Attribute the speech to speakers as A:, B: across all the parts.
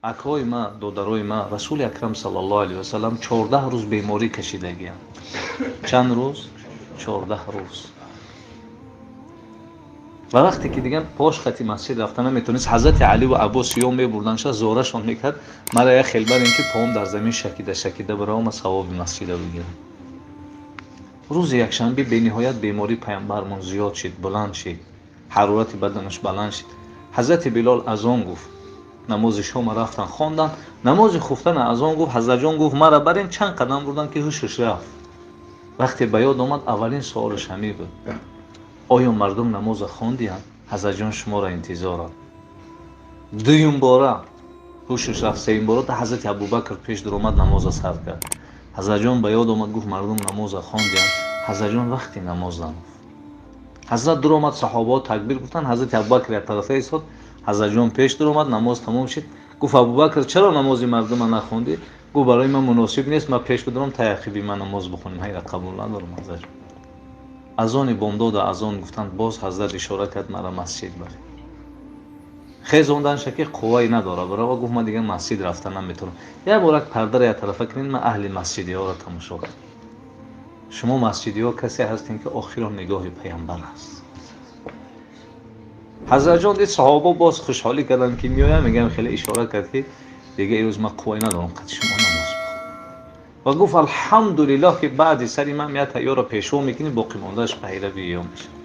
A: акои ма, додарои ма Расули Акрам саллаллоҳу алайҳи васалам 14 рӯз беморӣ кашидагиянд. Чанд рӯз? 14 рӯз. ва вақте ки дигар пош хати масҷид рафта наметонист, ҳазрати Али ва Аббос сиём мебурданша, зорашон мекард, мара як хелбар ин ки поам дар замин шакида баравам савоби масҷида бигирам. рӯзи якшанбе бениҳоят бемори пайғамбармон зиёд шид, буланд шид, ҳарорати баданаш баланд шид. ҳазрати Билол азон гуфт, намози шома рафтан хондан, намози хуфтан азон гуфт, ҳазратҷон гуфт мара барин, чанд қадам бурдан ки ҳушаш рафт. вақте ба ёд омад, аввалин суолаш ҳамин буд: оё мардум намоза хондиянд? ҳазратҷон шуморо интизоранд. дуюм бора ҳушаш рафт, сеюм бора ҳазрати Абубакр пеш дуромад намоза сар кард. ҳазратҷон ба ёд омад, гуфт мардум намоза хондиянд? ҳазратҷон вақти намоз намуфт. ҳазрат дуромад, саҳобаҳо такбир гуфтанд, ҳазрати Абубакр як тарафа истод, ҳазратҷон пеш дуромад, намоз тамом шид. гуфт Абубакр, чаро намози мардума нахондӣ? гуфт барои ман муносиб нест, ман пеш бидурам та яқиби ман намоз бихонем. ҳайра қабул надорам ҳазратҷон. азони бомдода азон гуфтанд, боз ҳазрат ишора кард мара масҷид барем. хезонданша ки қувваи надора барава, гуфт ман дигар масҷид рафта наметавонам. як бор як пардаро як тарафа кунед, ман аҳли масҷидиҳоро тамошо кардам. шумо масҷидиҳо касе ҳастем ки охиро нигоҳи пайғамбар аст. ҳазратҷон дид саҳоба боз хушҳолӣ карданд ки меоям, мегам хеле ишора кард ки дигар ирӯз ман қувваи надорам қад шумо намоз бихонед. ва гуфт алҳамдулиллоҳ ки баъди сари ман як тайёро пешво мекунӣ, боқӣ мондааш пайрави ё мешавад.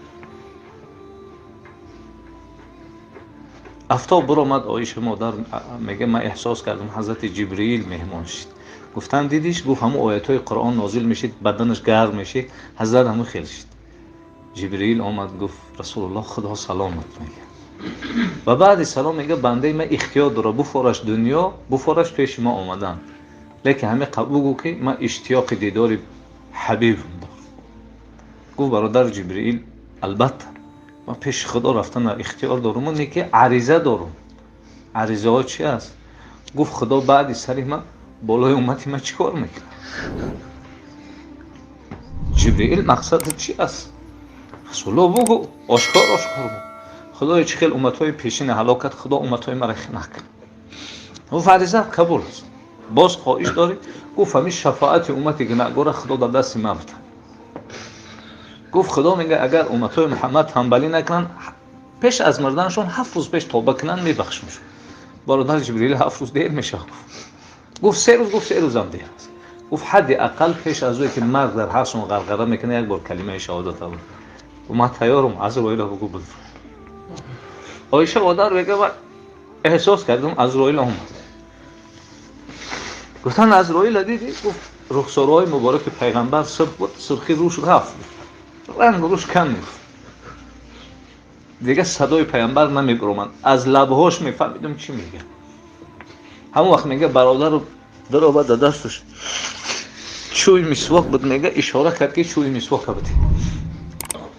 A: афтоб буромад, оиша модар мега ман эҳсос кардам ҳазрати Ҷибрил меҳмон шид. гуфтанд дидиш? гуфт ҳамун оятҳои Қуръон нозил мешид, баданаш гарм мешид, ҳазрат ҳамун хел шид. ҷибрил омад, гуфт расулуллоҳ худо саломат мега. ва баъди салом мега бандаи ман ихтиёр дора, буфораш дунё, буфораш пеши ман омадан, лекин ҳамин қабул гӯ ки ман иштиёқи дидори ҳабибам дорам. гуфт бародар Ҷибрил, албатта ман пеши худо рафтан ихтиёр дорам, не ки ариза дорам. аризаҳо чи аст? гуфт худо баъди сари ман болои уммати ман чӣ кор мекунад? ҷибрил, мақсадат чи аст? расулуллоҳ бугӯ, ошкор гӯ. худоё чӣ хел умматҳои пешина ҳалок кард, худо умматҳои маро накард. гуфт аризат қабул аст. боз хоҳиш дорӣ? гуфт ҳамин шафоати уммати гунаҳгора худо дар дасти ман буд. гуфт худо мега агар умматҳои Муҳаммад танбалӣ накунанд, пеш аз марданашон 7 рӯз пеш тоба кунанд, мебахшимшон. бародар Ҷибрил, 7 рӯз дер мешавад. гуфт 3 рӯз, гуфт 3 рӯзам дер аст. гуфт ҳадди ақал пеш аз ое ки мард дар ҳашрон ғарғара мекунад, як бор калимаи шаҳодат авад. гуфт ман тайёрам, Азроилро бугӯ буд. оиша модар мега ман эҳсос кардам Азроил омад. гуфтанд Азроила дидӣ? гуфт рухсорҳои мубораки пайғамбар субҳ буд, сурхи рӯш рафт, ранг рӯш кам мегуфт. дигар садои пайғамбар намебуромад, аз лабҳош мефаҳмидам чӣ мегӯяд. ҳамон вақт мега бародару даромад дар дасташ чӯи мисвок буд, мега ишора кард ки чӯи мисвока будӣ.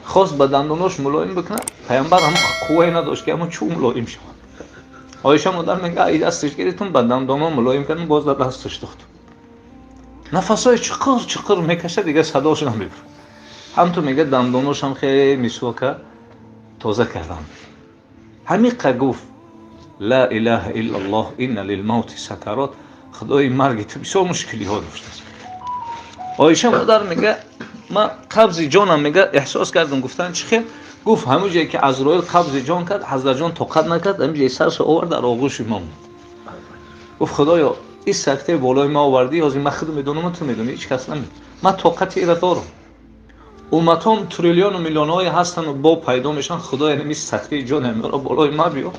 A: хост ба дандонош мулоим бикунад, пайғамбар ҳамон қуввае надошт ки ҳамон чӯ мулоим шавад. оиша модар мега ай дасташ гирифтам, ба дандоно мулоим кардам, боз дар дасташ дохтам. нафасҳои чуқур чуқур мекашад, дигар садош намебурад. ҳамту мега дандоношам хеле мисвока тоза кардам. ҳамиқа гуфт ла илаҳа иллаллоҳ инна лилмавти сакарот. худои марги ту бисёр мушкилиҳо доштааст. оиша модар мега ман қабзи ҷонам мега эҳсос кардам. гуфтанд чӣ хел? гуфт ҳамон ҷое ки Азроил қабзи ҷон кард, ҳазратҷон тоқат накард, ҳамин ҷое саршо овард, дар оғӯши ман буд. гуфт худоё ин сактаи болои ман овардӣ, ҳозир ман худам медонам, ту медонӣ, ҳеҷ кас намедонад. ман тоқати ира дорам. умматҳом триллиону миллионҳое ҳастану бо пайдо мешаванд, худо яъне ин сахтаи ҷони ҳамеро болои ман биёр.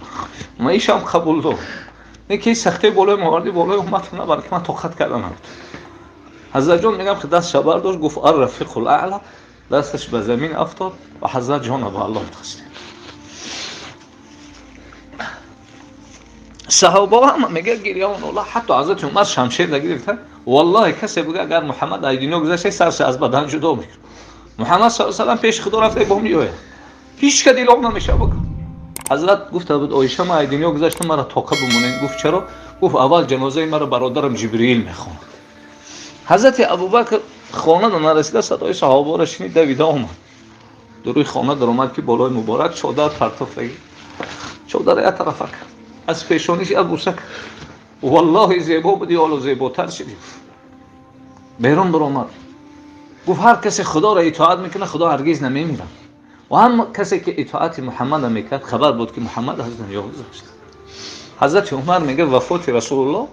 A: ман ишам қабул дорам. не ки ин сахтаи болои ман овардӣ, болои умматам набар, ки ман тоқат карда намедонам. ҳазратҷон мегам ки дастша бардошт, гуфт ар-рафиқул аъла, дасташ ба замин афтод ва ҳазратҷонро ба Аллоҳ таслим. саҳобаҳо ҳама мега гирьён ола, ҳатто ҳазрати Умар шамшерда гирифта. валлоҳи касе буга агар Муҳаммад аз дунё гузашта, сарша аз бадан ҷудо мекунад. Муҳаммад саллаллоҳу алайҳи ва саллам пеши худо рафта бо меояд. ҳеҷ кас илоҳ намешавад. ҳазрат гуфта буд оиша ман аз дунё гузашта, маро тоқа бимонед. гуфт чаро? гуфт аввал ҷанозаи маро бародарам Ҷибрил мехонад. ҳазрати Абубакр хонада нарасида, садои саҳобаро шинид, давида омад. дуруи хона даромад ки болои муборак чодар партофтаги. чодар як тарафа кард. аз пешониш як буса кард. والله زیبا بودی حالا زیباتر شدی. بیرون برآمد گفت هر کسی خدا را اطاعت میکنه خدا هرگز نمیمیره و هم کسی که اطاعت محمد میکرد خبر بود که محمد از دنیا گذشت. حضرت عمر میگه وفات رسول الله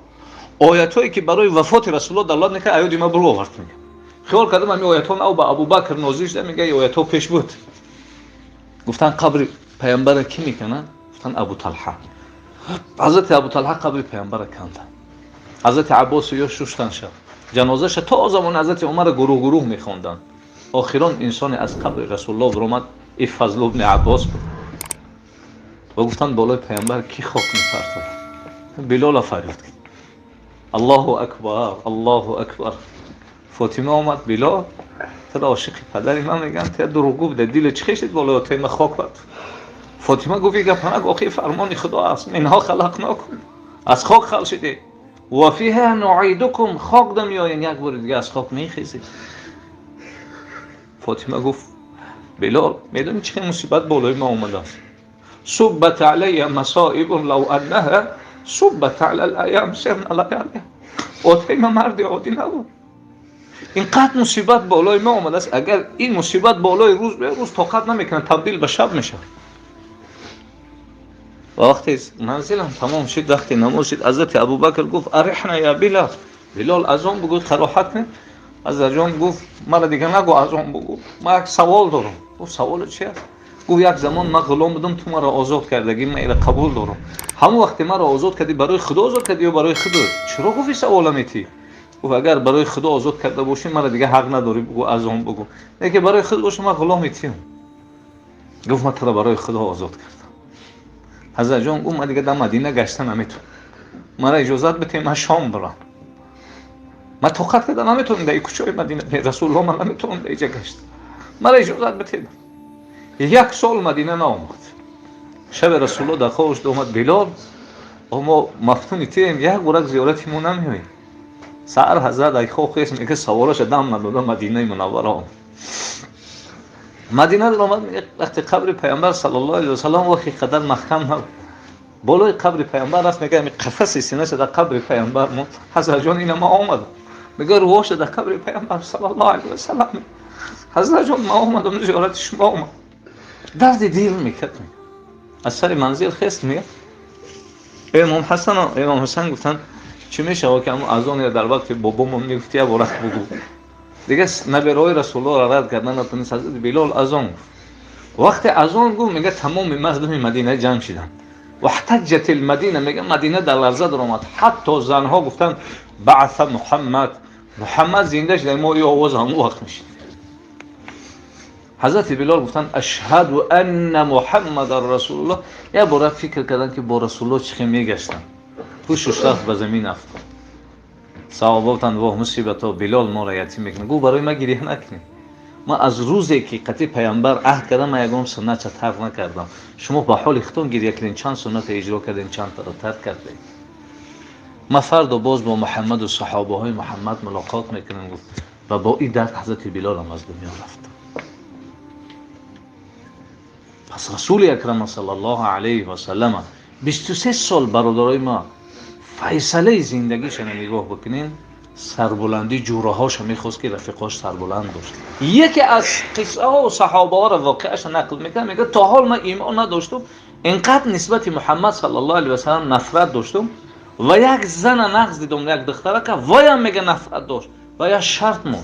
A: آیاتایی که برای وفات رسول الله دلالت میکنه آیات ما برو آورد. میگه خیال کردم همین آیات ها با ابوبکر نازل شده. میگه این آیات ها پیش بود. گفتن قبر پیامبر کی میکنن؟ گفتن ابو طلحه. حضرت ابو طلحه قبر پیامبر کندن. حضرت عباس یا شوشتن شد. جنازه‌اش تا زمان حضرت عمر گروه گروه میخوندن. آخران انسان از قبر رسول الله برآمد. این فضل ابن عباس بود. و گفتن بالای پیامبر کی خاک می‌پرتاد؟ بلال فریاد کرد. الله اکبر الله اکبر. فاطمه آمد بلال تو عاشق پدری من میگن تو دروغگو بوده دل چی خشید بالای تیم خاک پرت. فاطمه گفت گپ نگو آخه فرمان خدا است منها خلقناکم از خاک خلق شده و فیها نعیدکم خاک دم میآیین یک بار دیگه از خاک میخیزید. فاطمه گفت بلال میدونی چه مصیبت بالای ما اومده است؟ صبت علی مصائب لو انها صبت علی الایام سرنا لیالی. آتیم مرد عادی نبود. اینقدر مصیبت بالای ما اومده است اگر این مصیبت بالای روز به روز طاقت نمیکنه تبدیل به شب میشه. وقتی منزلم تمام شد وقتی نماز شد حضرت ابوبکر گفت ارحنا یا بلال. بلال اذان بگو قرائت کن. حضرت جان گفت مرا دیگه نگو اذان بگو من یک سوال دارم. گفت سوال چی است؟ گفت یک زمان من غلام بودم تو مرا آزاد کردگی من اینو قبول دارم. همون وقتی مرا آزاد کردی برای خدا آزاد کردی یا برای خدا؟ چرا گفتی سوال میتی؟ گفت اگر برای خدا آزاد کرده باشی مرا دیگه حق نداری بگو اذان بگو. اگه برای خدا باشه من غلامتیم. گفت من تو را برای خدا آزاد کردم. حضرت جان گفت من دیگه در مدینه گشتن نمیتونم. مرا اجازت بده من شام برم. من طاقت کردم نمیتونم در کوچه مدینه رسول الله من نمیتونم در اینجا گشت. مرا اجازت بده. یک سال مدینه نآمد. شب رسول الله در خوابش اومد بلال اما مفتونی تیم یک گورک زیارتی مو نمیوی. سحر حضرت ای خواب خیس میگه سوارش دم نداده مدینه منوره آمد. مدینه در آمد میگه وقتی قبر پیامبر صلی الله علیه و سلم وقتی قدر محکم نبود. بالای قبر پیامبر رفت میگه قفس سینه‌اش در قبر پیامبر مون. حضرت جان اینا ما آمد. میگه روحش در قبر پیامبر صلی الله علیه و سلم. حضرت جان ما آمدم زیارت شما آمد. درد دل میکرد. از سر منزل خست میگه امام حسن و امام حسین گفتن چی میشه که اذان در وقت بابامون میگفت یا ورق بگو. دیگه نبیرای رسول الله را رد کردن نتونست. حضرت بلال اذان وقت اذان گفت میگه تمام مردم مدینه جمع شدن و احتجت المدینه. میگه مدینه در لرزه در اومد. حتی زنها گفتن بعث محمد زنده شد. ما این آواز هم وقت میشید. حضرت بلال گفتن اشهد ان محمد رسول الله. یا بار فکر کردن که با رسول الله چی میگشتن. پوشش رفت به زمین افتاد. صحابه گفتن واه مصیبت ها بلال ما را یتیم میکنه. گفت برای ما گریه نکنید. ما از روزی که قطعی پیامبر عهد کردم من یگام سنت ترک نکردم. شما با حال خودتون گریه کردین چند سنت اجرا کردین چند تا رو ترک کردین. ما فردا باز با محمد و صحابه های محمد ملاقات میکنیم. گفت و با این درد حضرت بلال هم از دنیا رفت. پس رسول اکرم صلی الله علیه و سلم 23 سال برادرای ما فیصله زندگیشون نگاه بکنین سربلندی جوره هاش میخواست که رفیقاش سربلند داشت. یکی از قصه ها و صحابه ها را واقعش نقل میکنه. میگه تا حال من ایمان نداشتم اینقدر نسبت محمد صلی الله علیه و سلم نفرت داشتم و یک زن نقص دیدم یک دختره که وایم میگه نفرت داشت و یا شرط مون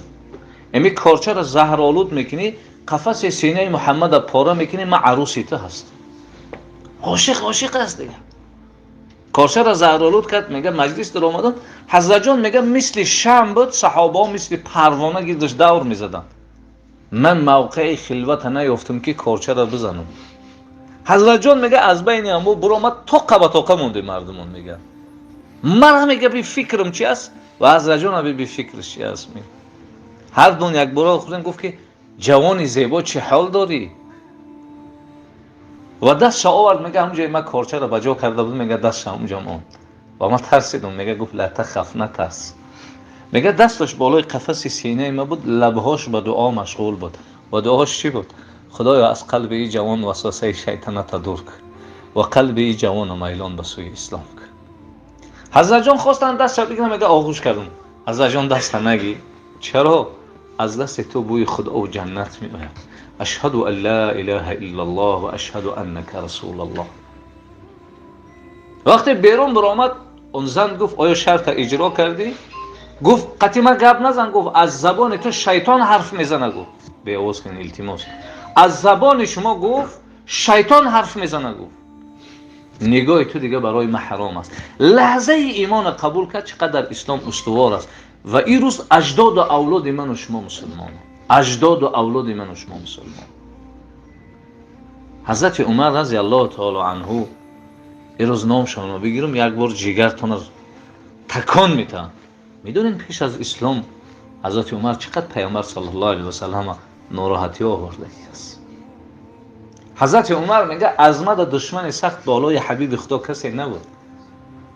A: امی کارچه را زهرآلود میکنی قفس سینه محمد پاره میکنی من عروسی تو هست. عاشق است دیگه. کارچه را زهرآلود کرد. میگه مجلس در اومدن حضرت جان میگه مثل شمع بود. صحابه ها مثل پروانه گیردش دور میزدن. من موقع خلوت نیافتم که کارچه را بزنم. حضرت جان میگه از بین امو برآمد طاقه به طاقه مونده مردمان. میگه من میگه بی فکرم چی است و حضرت جان بی فکرش چی است. هر دون یک بار خودم گفت که جوانی زیبا چه حال داری و دست آورد. میگه همونجای من کارچه را بجا کرده بود. میگه دست همونجا ماند و من ترسیدم. میگه گفت لا تخف نترس. میگه دستش بالای قفس سینه ما بود. لبهاش به دعا مشغول بود. و دعاش چی بود؟ خدایا از قلب این جوان وسوسه شیطنت دور کن و قلب این جوان میلان به سوی اسلام کن. حضرت جان خواستن دستش بگیرن، میگه آغوش کردم. حضرت جان دست نگی. چرا؟ از دست تو بوی خدا و جنت میآید. اشهد ان لا اله الا الله و اشهد انک رسول الله. وقتی بیرون برآمد اون زن گفت آیا شرط اجرا کردی؟ گفت قطعا گپ نزن. گفت از زبان تو شیطان حرف میزنه. گفت به آواز کن التماس، از زبان شما گفت شیطان حرف میزنه. گفت نگاه تو دیگه برای من حرام است. لحظه ایمان قبول کرد. چقدر اسلام استوار است. و این روز اجداد و اولاد من و شما مسلمان، اجداد و اولاد من و شما مسلمان. حضرت عمر رضی الله تعالی عنه این روز نامشون رو بگیرم یک بار جیگرتون رو تکان میتن. میدونین پیش از اسلام حضرت عمر چقدر پیامبر صلی الله علیه و سلم ناراحتی آورده است. حضرت عمر میگه از من دشمن سخت بالای حبیب خدا کسی نبود.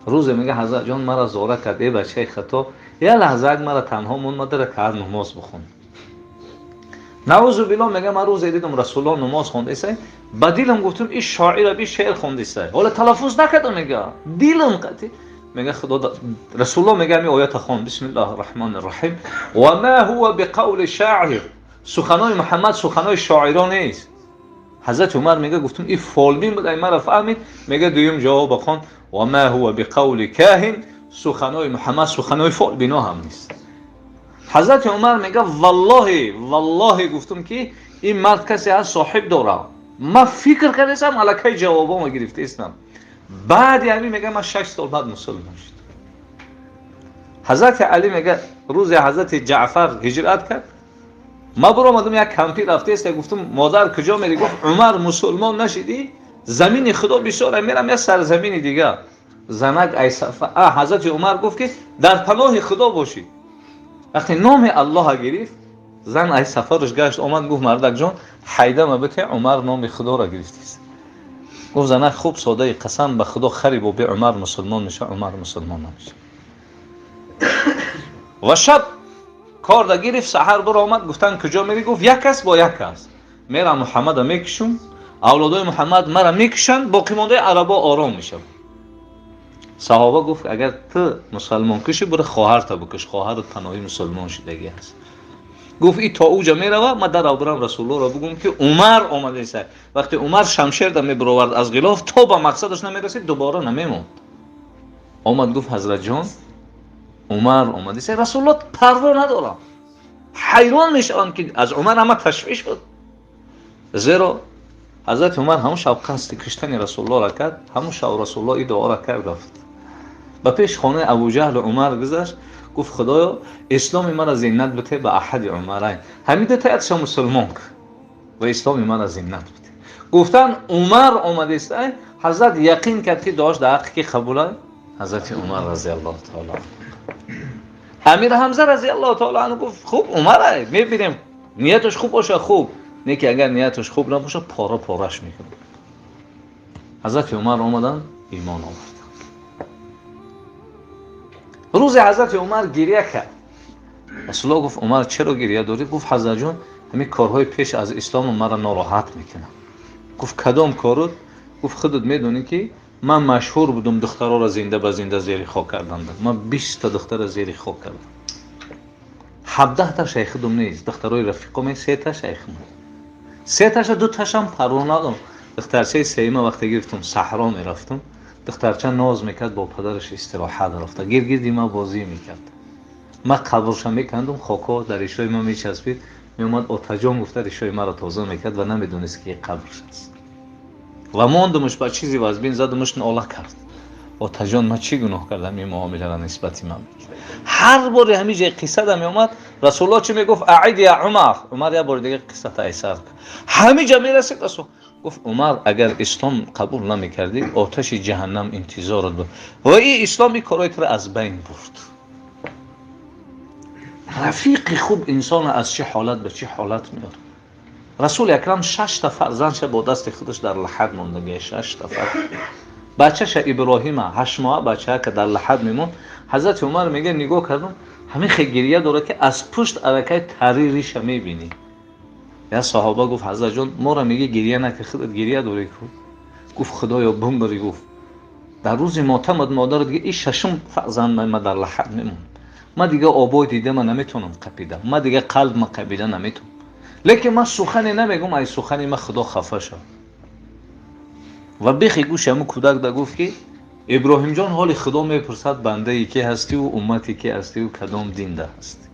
A: روز میگه حضرت جان مرا زوره کرد، ای بچه خطا، یه لحظه مرا تنها مون مادر که نماز بخون. نعوذ بالله میگه من روز دیدم رسول الله نماز خونده است، با دیلم گفتم این شاعر بی شعر خونده است. حالا تلفظ نکردم، میگه دیلم قطعی میگه خدا رسول الله میگه می آیات خوان بسم الله الرحمن الرحیم و ما هو بقول شاعر. سخنای محمد سخنای شاعران نیست. حضرت عمر میگه گفتم این فالبین بود، مرا فهمید. میگه دویم جواب خوان و ما هو بقول کاهن. سخنای محمد سخنای فالبینا هم نیست. حضرت عمر میگه والله والله گفتم که این مرد کسی از صاحب داره. من فکر کردم الکی جوابامو گرفته استم. بعد یعنی میگه من 6 سال بعد مسلمان شد. حضرت علی میگه روز حضرت جعفر هجرت کرد. ما برو آمدم یک کمپی رفته است. گفتم مادر کجا میری؟ گفت عمر مسلمان نشدی؟ زمین خدا بسیاره، میرم یه سرزمین دیگه. زنک ای صفا. حضرت عمر گفت که در پناه خدا باشی. وقتی نام الله گرفت زن ای سفرش گشت آمد گفت مردک جان حیدم بته عمر نام خدا را گرفتیست. گفت زنک خوب ساده قسم به خدا خریب و به عمر مسلمان میشه. عمر مسلمان نمیشه. و شب کار دا گرفت. سحر بر آمد گفتن کجا میری؟ گفت یک کس با یک کس میرم محمد میکشم، اولادای محمد مرا میکشن، باقی مانده عربا آرام میشن. صحابه گفت اگر تو مسلمان کشی برو خواهرت بکش، خواهرت پناهی مسلمان شدگی است. گفت این تا اوجا میروه من در برم رسول الله را بگم که عمر آمده است. وقتی عمر شمشیر دا میبرورد از غلاف تا به مقصدش نمیرسید دوباره نمیموند. آمد گفت حضرت جان عمر آمده است. رسول الله پروا نداره، حیران میشن که از عمر همه تشویش بود. زیرا حضرت عمر همون شب قصد کشتن رسول الله را کرد. همون شب رسول الله این دعا را کرد. رفت به پیش خانه ابوجهل و عمر گذشت. گفت خدایا اسلام مرا زینت بده به احد عمرین. همین تایید شما مسلمان و اسلام مرا زینت بده. گفتن عمر آمده است. حضرت یقین کرد که داشت در حق کی قبوله؟ حضرت عمر رضی الله تعالی عنه. امیر حمزه رضی الله تعالی عنه گفت خوب عمره میبینیم نیتش خوب باشه خوب، نه که اگر نیتش خوب نباشه پاره پارش میکنه. حضرت عمر آمدن ایمان آورد. روز حضرت عمر گریه کرد. رسول الله گفت عمر چرا گریه داری؟ گفت حضرت جان همین کارهای پیش از اسلام مرا ناراحت میکنه. گفت کدام کارو؟ گفت خودت میدونی که من مشهور بودم دخترها را زنده به زنده زیر خاک کردم. من 20 تا دختر زیر خاک کردم. 17 تا شیخ دم نیست. دخترای رفیقم 3 تا شیخ بود. 3 تاش 2 تاش هم پروانه دادم. دخترچه سیما وقتی گرفتم صحرا میرفتم. دخترچه ناز میکرد با پدرش استراحت رفته. گیرگیردی ما بازی میکرد. من قبرش میکندم خاکا در ریشای ما میچسبید. میومد آتجان گفته ریشای ما را تازه میکرد و نمیدونست که قبرش است. و ماندمش با چیزی و از بین زدمش ناله کرد. آتجان من چی گناه کردم این معامله را نسبتی من؟ هر بار همین جای قصه دا میومد رسول الله چی میگفت؟ اعید یا عمر. عمر یه بار دیگه قصه تا ایسر کرد. همین جا میرسید رسول گفت عمر اگر اسلام قبول نمیکردی آتش جهنم انتظارت بود. و این اسلامی کارایت را از بین برد. رفیق خوب انسان از چه حالت به چه حالت میاد. رسول اکرم 6 تا فرزندش با دست خودش در لحد موندگی. 6 تا فرزند. بچه‌ش ابراهیم 8 ماه بچه که در لحد میمون. حضرت عمر میگه نگاه کردم همین خیریه داره که از پشت علکه تریریش میبینی. یا صحابه گفت حضرت جان ما را میگه گریه نکن خودت گریه داری کو. گفت خدایا بمبری. گفت در روز ماتم مادر دیگه این ششم فرزند من در لحد میمونم. من دیگه آبای دیده من نمیتونم قپیدم، من دیگه قلب من قپیده نمیتونم. لیکن من سخنی نمیگم، ای سخنی من خدا خفه شد. و بخی گوش همون کودک دا گفت که ابراهیم جان حال خدا میپرسد بنده ای که هستی و امتی که هستی و کدام دین ده هستی.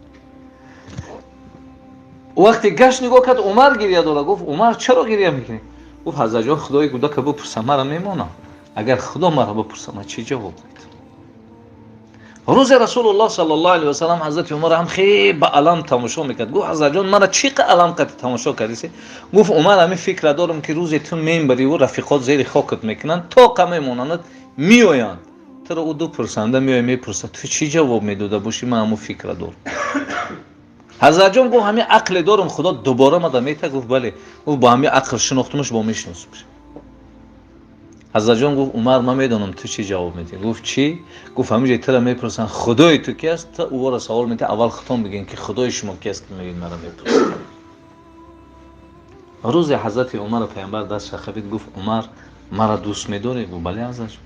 A: وقتی گشت نگاه کرد عمر گریه داره. گفت عمر چرا گریه میکنی؟ گفت حضرت جان خدای کودک بپرسه مرا میمونم، اگر خدا مرا بپرسه من چی جواب میدم؟ روز رسول الله صلی الله علیه و سلم حضرت عمر هم خیلی با علم تماشا میکرد. گفت حضرت جان مرا چی علم قد تماشا کردی؟ گفت عمر همین فکر دارم که روز تو میبری و رفیقات زیر خاکت میکنن تا کم میمونند میآیند تو او دو پرسنده میای میپرسه تو چی جواب میداده باشی؟ من همون فکر دارم. حضرت جان گفت همین عقل دارم خدا دوباره ما میته. گفت بله. گفت با همین عقل شناختمش با میشناسم. حضرت جان گفت عمر من میدونم تو چی جواب میدی. گفت چی؟ گفت همینجا تو را میپرسن خدای تو کی است؟ تو او را سوال میده اول خودتون بگین که خدای شما کی است که میگین مرا میپرسن. روز حضرت عمر پیامبر دست خبید. گفت عمر مرا دوست میداری؟ گفت بله حضرت جان.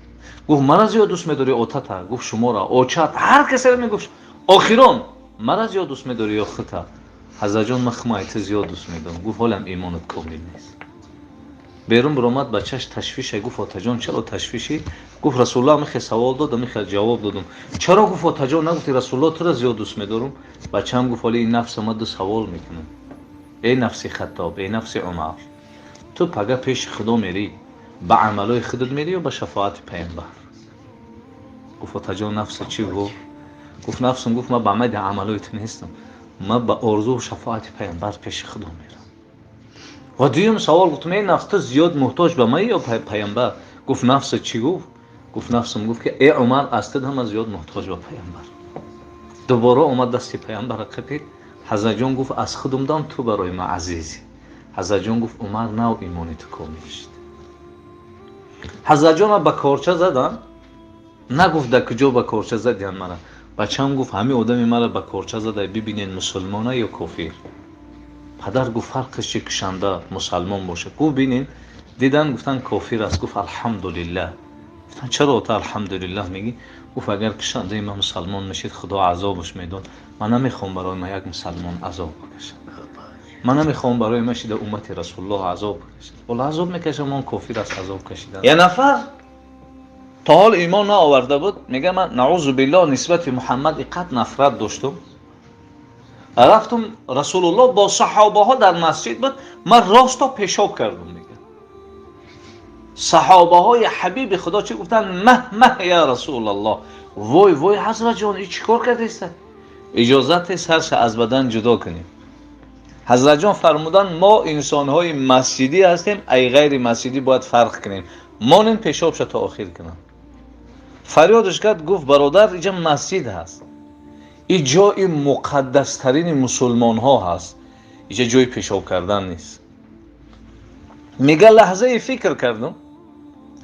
A: گفت مرا زیاد دوست میداری اوتتا؟ گفت شما را اوچت هر کسی را میگفت آخرون مرا زیاد دوست میداری یا خطا؟ حضرت جان من ایت زیاد دوست میدارم. گفت حالم ایمانت کامل نیست. بیرون برآمد بچهش تشویش. گفت آتا جان چرا تشویشی؟ گفت رسول الله میخواد سوال داد میخواد جواب دادم. چرا؟ گفت آتا جان نگفتی رسول الله تو را زیاد دوست میدارم؟ بچه‌م گفت ولی این نفس ما دو سوال میکنم. ای نفس خطاب، ای نفس عمر، تو پگه پیش خدا میری با عملای خودت میری یا با شفاعت پیامبر؟ گفت آتا جان نفس چی؟ گفت نفسم گفت من با عمل عملایت نیستم، من با آرزو و شفاعت پیامبر پیش خدا میرم. و دویم سوال گفتم این نفس تو زیاد محتاج به من یا پیامبر؟ گفت نفس چی؟ گفت نفسم گفت که ای عمر استد هم زیاد محتاج به پیامبر. دوباره اومد دستی پیامبر قپید. حضرت جان گفت از خودم دام تو برای من عزیزی. حضرت جان گفت عمر نو ایمانی تو کامل شد. حضرت جان با کارچه زدن، نگفت در کجا با کارچه زدین مرا. بچه‌م گفت همین آدمی مرا با کارچه زده ببینین مسلمانه یا کافر. پدر گفت فرقش چی کشنده مسلمان باشه؟ گفت ببینین دیدن گفتن کافر است. گفت الحمدلله. گفتن چرا تو الحمدلله میگی؟ گفت اگر کشنده من مسلمان میشید خدا عذابش میداد. من نمیخوام برای من یک مسلمان عذاب بکشه. من نمیخوام برای من شده امت رسول الله عذاب بکشه. ولی عذاب میکشه من کافر است عذاب کشیدن. یه نفر تا حال ایمان نآورده بود میگه من نعوذ بالله نسبت محمد اینقدر نفرت داشتم. رفتم رسول الله با صحابه ها در مسجد بود، من راستا پیشاب کردم. میگه صحابه های حبیب خدا چی گفتن؟ مه یا رسول الله. وای وای حضرت جان این چیکار کردی است؟ اجازت سرش از بدن جدا کنیم. حضرت جان فرمودن ما انسان های مسجدی هستیم، ای غیر مسجدی باید فرق کنیم. مانن پیشاب شد تا آخر کنم. فریادش کرد گفت برادر اینجا مسجد هست، این جای مقدس ترین مسلمان ها هست، اینجا جای پیشاب کردن نیست. میگه لحظه فکر کردم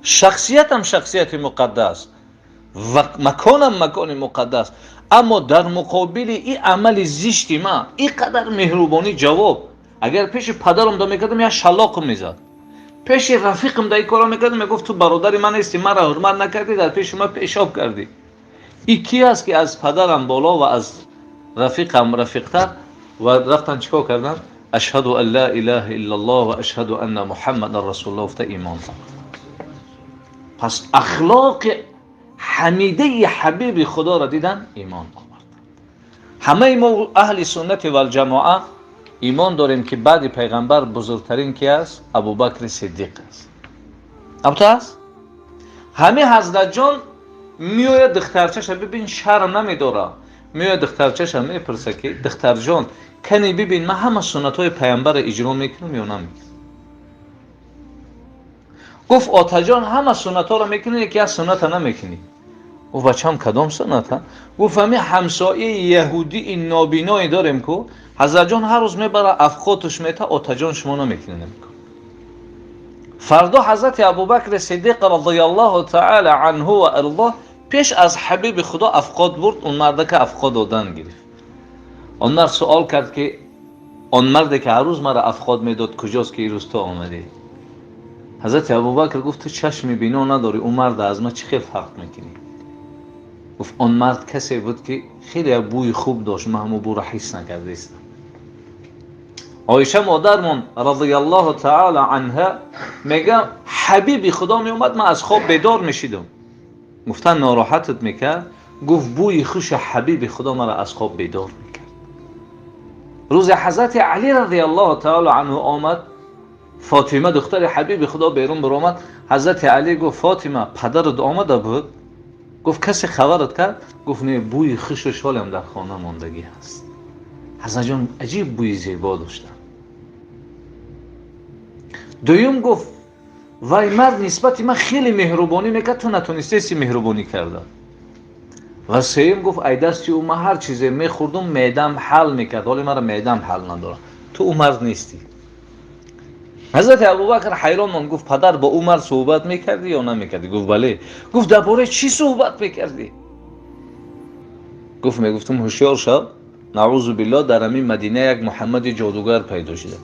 A: شخصیتم شخصیت مقدس و مکانم مکان مقدس، اما در مقابل این عمل زشتی من اینقدر مهربانی جواب. اگر پیش پدرم دا میکردم یا شلاق میزد، پیش رفیقم دا این کارا میکردم میگفت تو برادر من هستی مرا حرمت نکردی در پیش من پیشاب کردی. این کی است که از پدرم بالا و از رفیقم رفیقتر و رفتن چیکار کردن؟ اشهد ان لا اله الا الله و اشهد ان محمد رسول الله افته ایمان. پس اخلاق حمیده حبیب خدا را دیدن ایمان آوردن. همه ما اهل سنت و الجماعه ایمان داریم که بعد پیغمبر بزرگترین کی است؟ ابوبکر صدیق است. ابوبکر است. همه حضرت جان میآید دخترچش ببین شرم نمیداره، میآید دخترچش میپرسه که دختر جان کنی ببین من همه سنت های پیغمبر اجرا میکنم یا نمیکنم؟ گفت آتا جان همه سنت ها را میکنی یکی از سنت ها نمیکنی. گفت بچه‌م کدام سنت ها؟ گفت همین همسایه یهودی نابینایی داریم که حضرت جان هر روز میبره افخاتش میته، آتا جان شما نمیکنی نمیکن. فردا حضرت ابوبکر صدیق رضی الله تعالی عنه و ارضاه پیش از حبیب خدا افخات برد. اون مرد که افخات دادن گرفت، اون مرد سوال کرد که اون مرد که هر روز مرا افخات میداد کجاست که این روز تو آمدی؟ حضرت ابوبکر گفت تو چشم بینا نداری، اون مرد از ما چه خیلی فرق میکنی؟ گفت اون مرد کسی بود که خیلی بوی خوب داشت، من همون بو را حس نکرده استم. عایشه مادرمون رضی الله تعالی عنها میگه حبیبی خدا می اومد، من از خواب بیدار میشیدم. گفتن ناراحتت میکرد؟ گفت بوی خوش حبیبی خدا مرا از خواب بیدار میکرد. روز حضرت علی رضی الله تعالی عنه آمد، فاطمه دختر حبیب خدا بیرون برآمد. حضرت علی گفت فاطمه پدرت آمده بود؟ گفت کسی خبرت کرد؟ گفت نه، بوی خوش و شالم در خانه ماندگی هست. حضرت جان عجیب بوی زیبا داشتن. دویم گفت وای مرد نسبت من خیلی مهربانی میکرد، تو نتونستی مهربانی کرده. و سوم گفت ای دستی او، من هر چیزی میخوردم معدم حل میکرد، ولی مرا معدم حل نداره، تو او مرد نیستی. حضرت ابوبکر حیران ماند، گفت پدر با او مرد صحبت میکردی یا نمیکردی؟ گفت بله. گفت درباره چی صحبت میکردی؟ گفت میگفتم هوشیار شو، نعوذ بالله در همین مدینه یک محمد جادوگر پیدا شده،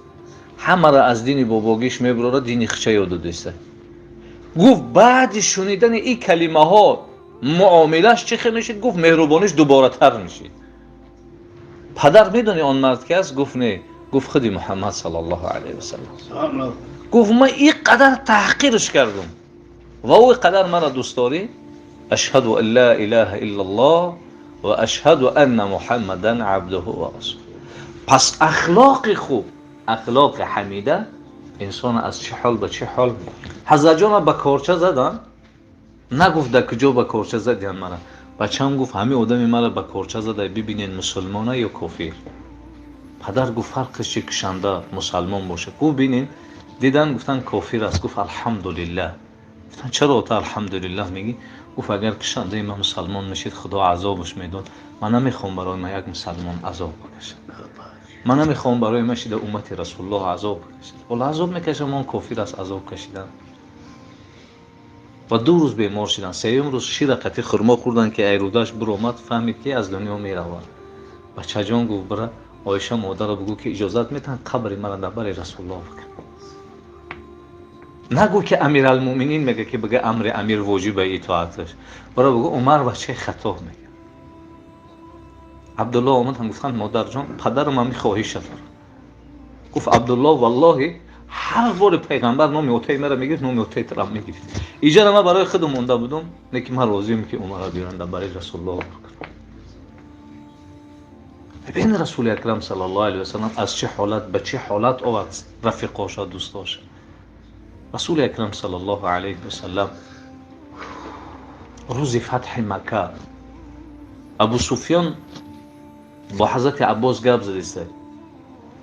A: همه را از دین باباگیش میبره، دین خچه یاد دسته. گفت بعد شنیدن این کلمه ها معاملش چه خیلی میشید؟ گفت مهربانیش دوباره تر میشید. پدر میدونی آن مرد که است؟ گفت نه. گفت خودی محمد صلی الله علیه و سلم. گفت من این قدر تحقیرش کردم و او قدر مرا دوست داری؟ اشهد ان لا اله الا الله و اشهد ان محمدا عبده و رسوله. پس اخلاق خوب، اخلاق حمیده انسان از چه حال به چه حال. حضرت جان به کارچه زدن، نگفت در کجا به کارچه زدین مرا. بچه‌م گفت همه آدمی مرا به کارچه زده، ببینین مسلمانه یا کافر. پدر گفت فرقش چی کشنده مسلمان باشه؟ گفت ببینین. دیدن گفتن کافر است. گفت الحمدلله. گفتن چرا تو الحمدلله میگی؟ گفت اگر کشنده من مسلمان میشید خدا عذابش میداد، من نمیخوام برای من یک مسلمان عذاب بکشه، من نمیخوام برای من شده امت رسول الله عذاب بکشه. ولی عذاب میکشه، من کافر است عذاب کشیدن. و 2 روز بیمار شدن. 3م روز شیر قطعی خرما خوردن که ایروداش برآمد، فهمید که از دنیا میروه. بچه جان گفت برای عایشه مادر بگو که اجازت میتن قبر من در بر رسول الله بکن. نگو که امیرالمومنین میگه که بگه امر امیر واجب اطاعتش، برای بگو عمر بچه خطا میگه. عبدالله آمد هم گفتن مادر جان پدر من میخواهیش داره. گفت عبدالله والله هر بار پیغمبر نام اوتی مرا میگه، نام اوتی ترام میگه. اینجا من برای خودم مونده بودم، نکی من راضیم که عمر بیارن در برای رسول الله بکن. ببین رسول اکرم صلی الله علیه و سلم از چه حالت به چه حالت آورد رفیقاش و دوستاش. رسول اکرم صلی الله علیه و سلم روز فتح مکه ابو سفیان با حضرت عباس گپ زده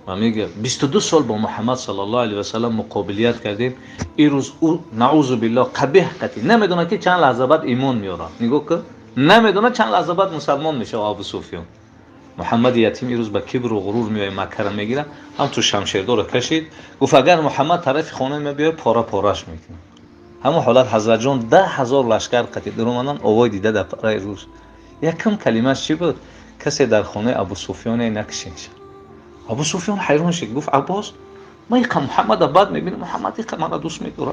A: و میگه 22 سال با محمد صلی الله علیه و سلم مقابلیت کردیم، این روز او نعوذ بالله قبیح قتی نمیدونه که چند لحظه بعد ایمان میاره. نگاه که نمیدونه چند لحظه بعد مسلمان میشه. ابو سفیان محمد یتیم این روز با کبر و غرور میای مکه را میگیره، هم تو شمشیردار کشید. گفت اگر محمد طرف خانه می بیاد پاره پارهش میکنه. همون حالت حضرت جان 10,000 لشکر قتی درمانان آوای دیده در پاره روز. یکم کلمه‌اش چی بود؟ کسی در خانه ابو سفیان نکشید. ابو سفیان حیران شد. گفت عباس من یک محمد بعد میبینم، محمد یک مرا دوست میداره،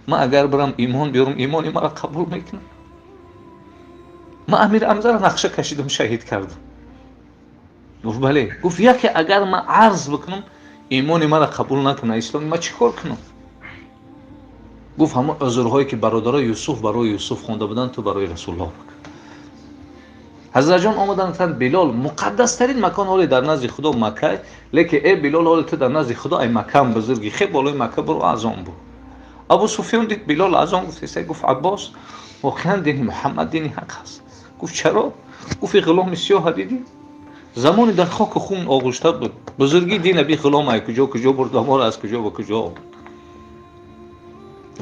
A: من اگر برم ایمان بیارم ایمانی مرا قبول میکنه. من امیر حمزه را نقشه کشیدم شهید کردم. گفت بله. گفت یکی اگر من عرض بکنم ایمانی مرا قبول نکنه اسلام، من چیکار کنم؟ گفت همون عذرهایی که برادرای یوسف برای یوسف خونده بودن تو برای رسول الله بکن. حضرت جان آمدن گفتند بلال مقدس ترین مکان حالی در نزد خدا مکه، لیکن ای بلال حالی تو در نزد خدا ای مکه هم بزرگی، خیلی بالای مکه برو اذان بو. ابو سفیان دید بلال اذان گفت گفت عباس واقعا دین محمد دین حق است. گفت چرا؟ گفت غلام سیاه دیدی زمانی در خاک خون آغشته بود، بزرگی دین ابی غلام ای کجا برد ما را از کجا به کجا.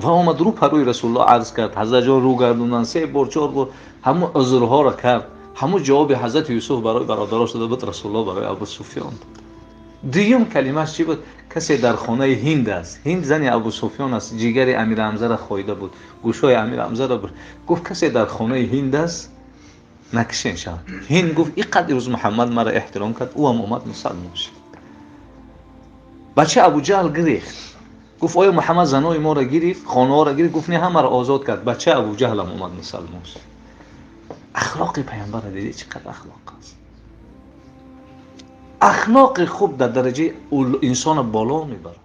A: و آمد رو پروی رسول الله عرض کرد. حضرت جان رو گردوندن 3 بار 4 بار همون عذرها را کرد. همون جواب حضرت یوسف برای برادراش داده بود، رسول الله برای ابو سفیان. دیگه کلمه‌اش چی بود؟ کسی در خانه هند است، هند زنی ابو سفیان است، جیگر امیر حمزه را خویده بود، گوشای امیر حمزه را بود. گفت کسی در خانه هند است نکشین شد. هند گفت اینقدر روز محمد مرا احترام کرد، او هم اومد مسلمان شد. بچه ابو جهل گریخت. گفت آیا محمد زنای ما را گرفت، خانه ها را گرفت؟ گفت نه، همه را آزاد کرد. بچه ابو جهل هم اومد مسلمان شد. اخلاق پیامبر دیدی چقدر اخلاق است. اخلاق خوب در درجه انسان بالا میبره.